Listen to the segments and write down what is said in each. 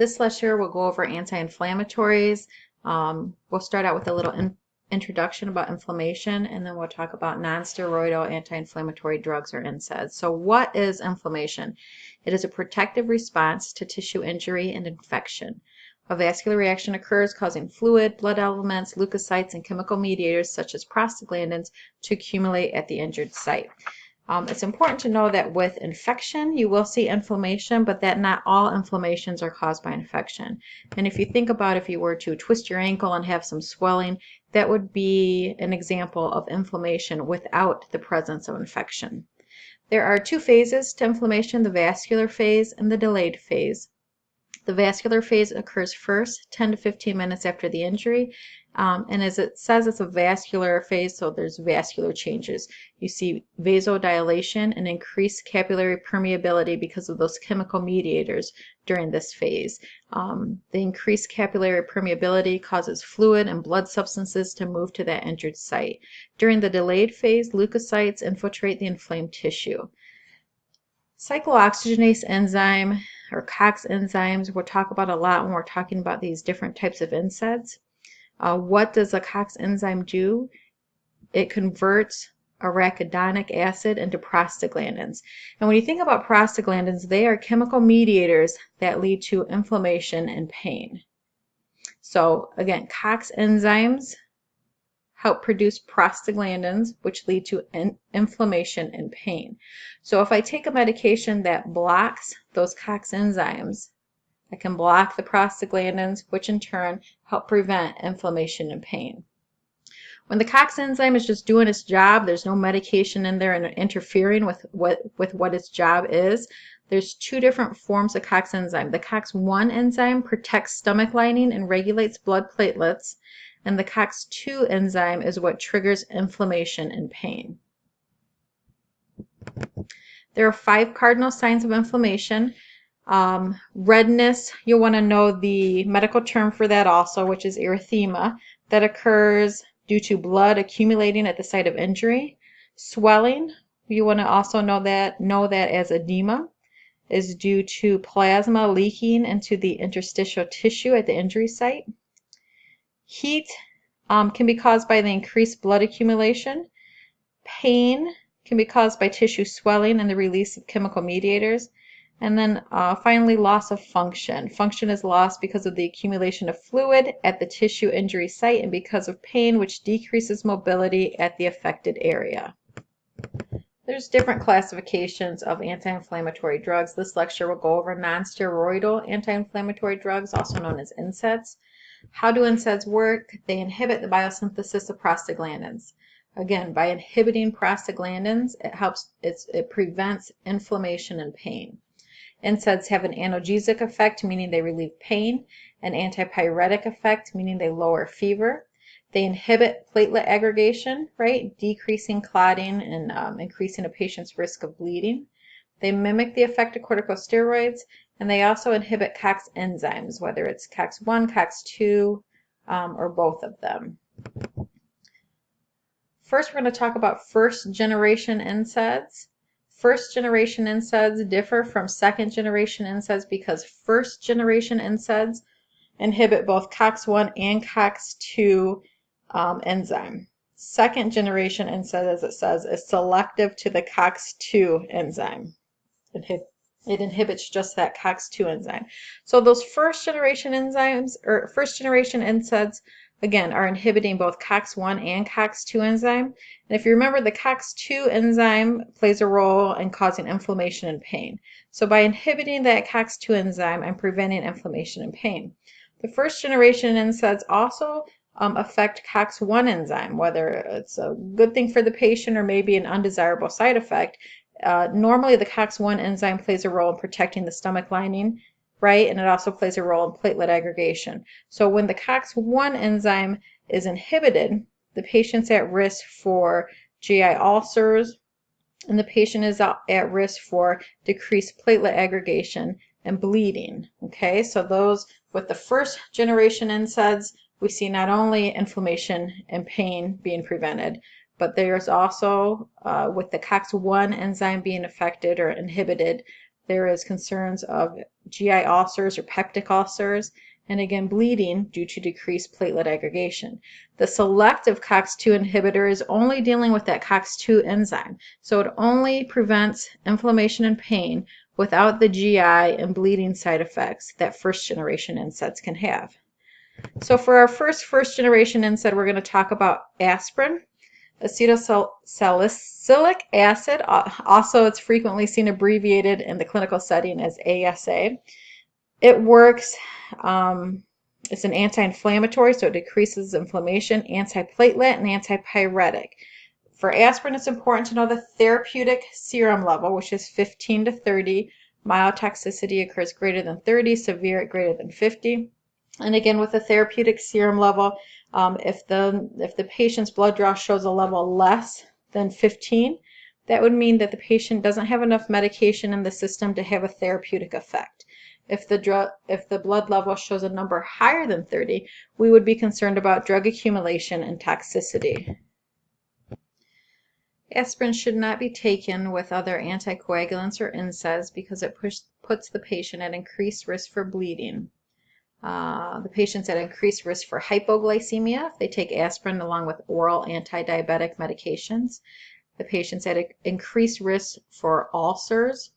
This lecture will go over anti-inflammatories. We'll start out with a little introduction about inflammation, and then we'll talk about non-steroidal anti-inflammatory drugs or NSAIDs. So what is inflammation? It is a protective response to tissue injury and infection. A vascular reaction occurs causing fluid, blood elements, leukocytes, and chemical mediators such as prostaglandins to accumulate at the injured site. It's important to know that with infection, you will see inflammation, but that not all inflammations are caused by infection. And if you think about if you were to twist your ankle and have some swelling, that would be an example of inflammation without the presence of infection. There are two phases to inflammation, the vascular phase and the delayed phase. The vascular phase occurs first, 10 to 15 minutes after the injury. And as it says, it's a vascular phase, so there's vascular changes. You see vasodilation and increased capillary permeability because of those chemical mediators during this phase. The increased capillary permeability causes fluid and blood substances to move to that injured site. During the delayed phase, leukocytes infiltrate the inflamed tissue. Cyclooxygenase enzyme, or COX enzymes, we'll talk about a lot when we're talking about these different types of NSAIDs. What does a COX enzyme do? It converts arachidonic acid into prostaglandins. And when you think about prostaglandins, they are chemical mediators that lead to inflammation and pain. So again, COX enzymes help produce prostaglandins, which lead to inflammation and pain. So if I take a medication that blocks those COX enzymes, I can block the prostaglandins, which in turn help prevent inflammation and pain. When the COX enzyme is just doing its job, there's no medication in there and interfering with what its job is. There's two different forms of COX enzyme. The COX-1 enzyme protects stomach lining and regulates blood platelets, and the COX-2 enzyme is what triggers inflammation and pain. There are 5 cardinal signs of inflammation. Redness, you'll want to know the medical term for that also, which is erythema, that occurs due to blood accumulating at the site of injury. Swelling, you want to also know that as edema, is due to plasma leaking into the interstitial tissue at the injury site. Heat can be caused by the increased blood accumulation. Pain can be caused by tissue swelling and the release of chemical mediators. And then finally, loss of function. Function is lost because of the accumulation of fluid at the tissue injury site and because of pain, which decreases mobility at the affected area. There's different classifications of anti-inflammatory drugs. This lecture will go over non-steroidal anti-inflammatory drugs, also known as NSAIDs. How do NSAIDs work? They inhibit the biosynthesis of prostaglandins. Again, by inhibiting prostaglandins, it prevents inflammation and pain. NSAIDs have an analgesic effect, meaning they relieve pain, an antipyretic effect, meaning they lower fever. They inhibit platelet aggregation, right, decreasing clotting and increasing a patient's risk of bleeding. They mimic the effect of corticosteroids, and they also inhibit COX enzymes, whether it's COX-1, COX-2, or both of them. First, we're going to talk about first-generation NSAIDs. First-generation NSAIDs differ from second-generation NSAIDs because first-generation NSAIDs inhibit both COX-1 and COX-2 enzyme. Second-generation NSAID, as it says, is selective to the COX-2 enzyme. It inhibits just that COX-2 enzyme. So those first-generation enzymes, or first-generation NSAIDs, again, are inhibiting both COX-1 and COX-2 enzyme. And if you remember, the COX-2 enzyme plays a role in causing inflammation and pain. So by inhibiting that COX-2 enzyme, I'm preventing inflammation and pain. The first-generation NSAIDs also affect COX-1 enzyme, whether it's a good thing for the patient or maybe an undesirable side effect. Normally, the COX-1 enzyme plays a role in protecting the stomach lining, right? And it also plays a role in platelet aggregation. So when the COX-1 enzyme is inhibited, the patient's at risk for GI ulcers, and the patient is at risk for decreased platelet aggregation and bleeding. Okay, so those with the first generation NSAIDs, we see not only inflammation and pain being prevented, but there's also, with the COX-1 enzyme being affected or inhibited, there is concerns of GI ulcers or peptic ulcers, and again, bleeding due to decreased platelet aggregation. The selective COX-2 inhibitor is only dealing with that COX-2 enzyme, so it only prevents inflammation and pain without the GI and bleeding side effects that first-generation NSAIDs can have. So for our first generation NSAID, we're going to talk about aspirin. Acetylsalicylic acid, also it's frequently seen abbreviated in the clinical setting as ASA. It works, it's an anti-inflammatory, so it decreases inflammation, antiplatelet, and antipyretic. For aspirin, it's important to know the therapeutic serum level, which is 15 to 30. Mild toxicity occurs greater than 30, severe at greater than 50. And again, with the therapeutic serum level, if the patient's blood draw shows a level less than 15, that would mean that the patient doesn't have enough medication in the system to have a therapeutic effect. If the blood level shows a number higher than 30, we would be concerned about drug accumulation and toxicity. Aspirin should not be taken with other anticoagulants or NSAIDs because it puts the patient at increased risk for bleeding. The patient's at increased risk for hypoglycemia if they take aspirin along with oral anti-diabetic medications. The patient's at increased risk for ulcers,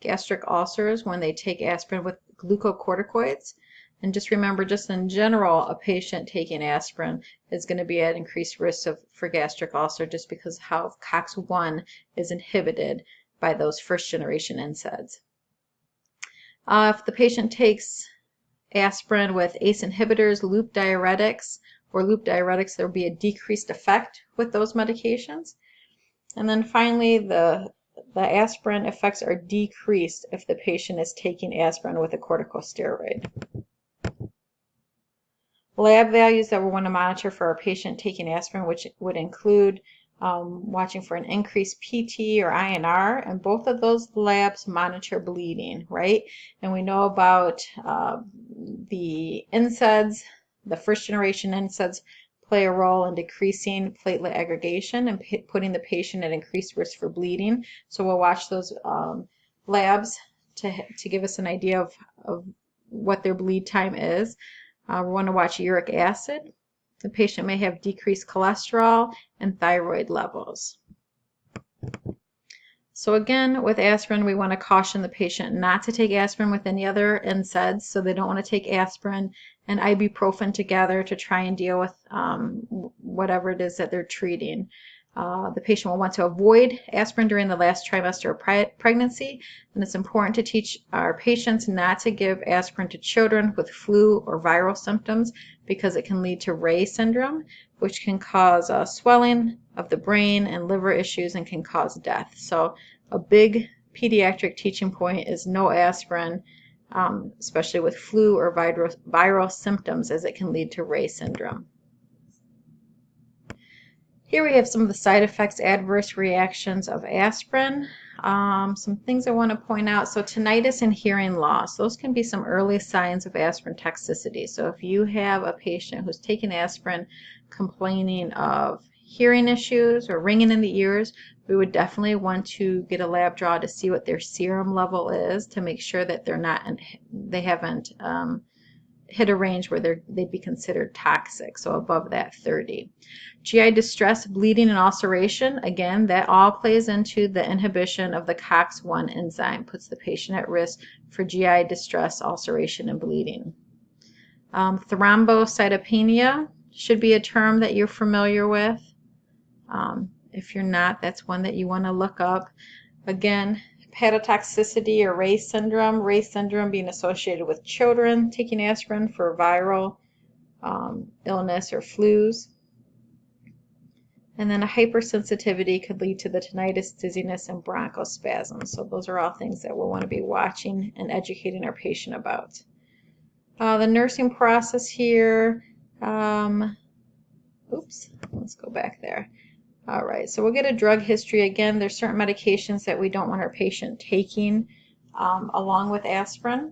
gastric ulcers, when they take aspirin with glucocorticoids. And just remember, just in general, a patient taking aspirin is going to be at increased risk for gastric ulcer just because how COX-1 is inhibited by those first-generation NSAIDs. If the patient takes aspirin with ACE inhibitors, loop diuretics, there will be a decreased effect with those medications. And then finally, the aspirin effects are decreased if the patient is taking aspirin with a corticosteroid. Lab values that we want to monitor for a patient taking aspirin, which would include watching for an increased PT or INR, and both of those labs monitor bleeding, right? And we know about the NSAIDs, the first generation NSAIDs play a role in decreasing platelet aggregation and putting the patient at increased risk for bleeding. So we'll watch those labs to give us an idea of what their bleed time is. We want to watch uric acid. The patient may have decreased cholesterol and thyroid levels. So again, with aspirin, we want to caution the patient not to take aspirin with any other NSAIDs. So they don't want to take aspirin and ibuprofen together to try and deal with whatever it is that they're treating. The patient will want to avoid aspirin during the last trimester of pregnancy, and it's important to teach our patients not to give aspirin to children with flu or viral symptoms because it can lead to Reye syndrome, which can cause swelling of the brain and liver issues and can cause death. So a big pediatric teaching point is no aspirin, especially with flu or viral symptoms, as it can lead to Reye syndrome. Here we have some of the side effects, adverse reactions of aspirin. Some things I want to point out. So tinnitus and hearing loss, those can be some early signs of aspirin toxicity. So if you have a patient who's taking aspirin complaining of hearing issues or ringing in the ears, we would definitely want to get a lab draw to see what their serum level is to make sure that they haven't hit a range where they'd be considered toxic, so above that 30. GI distress, bleeding, and ulceration, again, that all plays into the inhibition of the COX-1 enzyme, puts the patient at risk for GI distress, ulceration, and bleeding. Thrombocytopenia should be a term that you're familiar with. If you're not, that's one that you want to look up. Again, hepatotoxicity or Reye syndrome being associated with children taking aspirin for viral illness or flus. And then a hypersensitivity could lead to the tinnitus, dizziness, and bronchospasms. So those are all things that we'll want to be watching and educating our patient about. The nursing process here, oops, let's go back there. All right, so we'll get a drug history. Again, there's certain medications that we don't want our patient taking along with aspirin.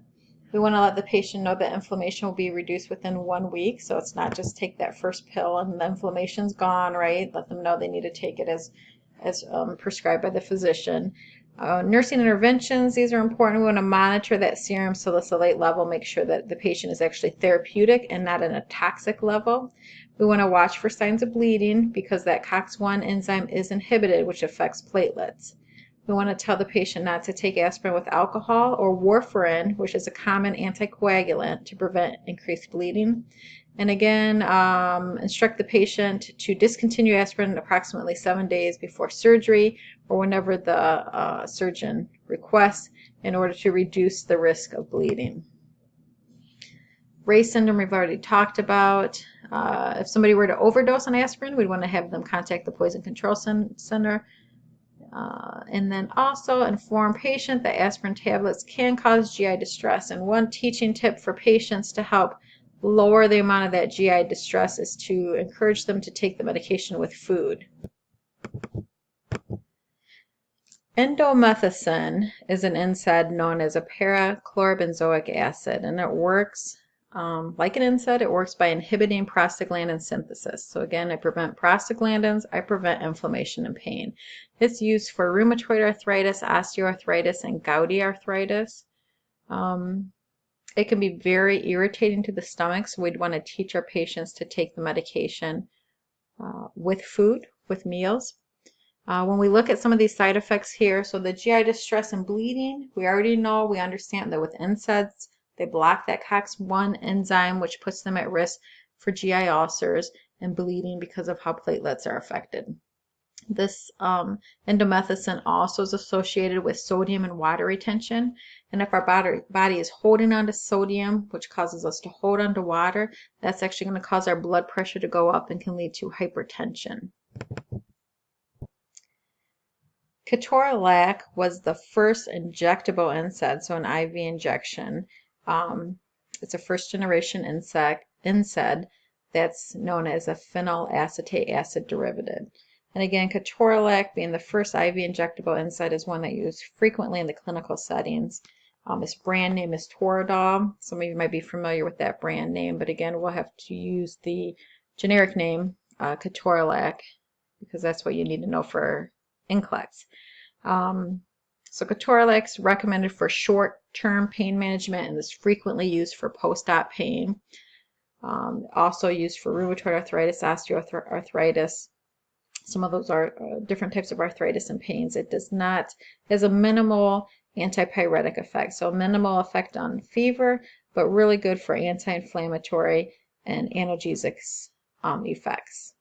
We want to let the patient know that inflammation will be reduced within 1 week, so it's not just take that first pill and the inflammation's gone, right? Let them know they need to take it as prescribed by the physician. Nursing interventions, these are important. We want to monitor that serum salicylate level, make sure that the patient is actually therapeutic and not in a toxic level. We want to watch for signs of bleeding because that COX-1 enzyme is inhibited, which affects platelets. We want to tell the patient not to take aspirin with alcohol or warfarin, which is a common anticoagulant, to prevent increased bleeding. And again, instruct the patient to discontinue aspirin approximately 7 days before surgery or whenever the surgeon requests in order to reduce the risk of bleeding. Ray's syndrome we've already talked about. If somebody were to overdose on aspirin, we'd want to have them contact the Poison Control Center. And then also inform patient that aspirin tablets can cause GI distress. And one teaching tip for patients to help lower the amount of that GI distress is to encourage them to take the medication with food. Indomethacin is an NSAID known as a para-chlorobenzoic acid, and it works like an NSAID. It works by inhibiting prostaglandin synthesis. So again, I prevent prostaglandins, I prevent inflammation and pain. It's used for rheumatoid arthritis, osteoarthritis, and gouty arthritis. It can be very irritating to the stomach, so we'd want to teach our patients to take the medication with food, with meals. When we look at some of these side effects here, so the GI distress and bleeding, we already know, we understand that with NSAIDs, they block that COX-1 enzyme, which puts them at risk for GI ulcers and bleeding because of how platelets are affected. This indomethacin also is associated with sodium and water retention. And if our body is holding on to sodium, which causes us to hold on to water, that's actually going to cause our blood pressure to go up and can lead to hypertension. Ketorolac was the first injectable NSAID, so an IV injection. It's a first generation NSAID that's known as a phenylacetate acid derivative. And again, ketorolac being the first IV injectable NSAID is one that you use frequently in the clinical settings. Its brand name is Toradol. Some of you might be familiar with that brand name, but again, we'll have to use the generic name, ketorolac, because that's what you need to know for NCLEX. So ketorolac is recommended for short-term pain management and is frequently used for post-op pain. Also used for rheumatoid arthritis, osteoarthritis. Some of those are different types of arthritis and pains. It has a minimal antipyretic effect, so minimal effect on fever, but really good for anti-inflammatory and analgesic effects.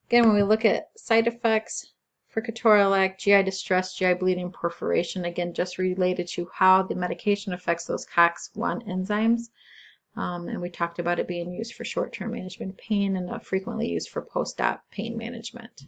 Again, when we look at side effects for ketorolac, GI distress, GI bleeding, perforation, again, just related to how the medication affects those COX-1 enzymes. And we talked about it being used for short-term management of pain and frequently used for post-op pain management.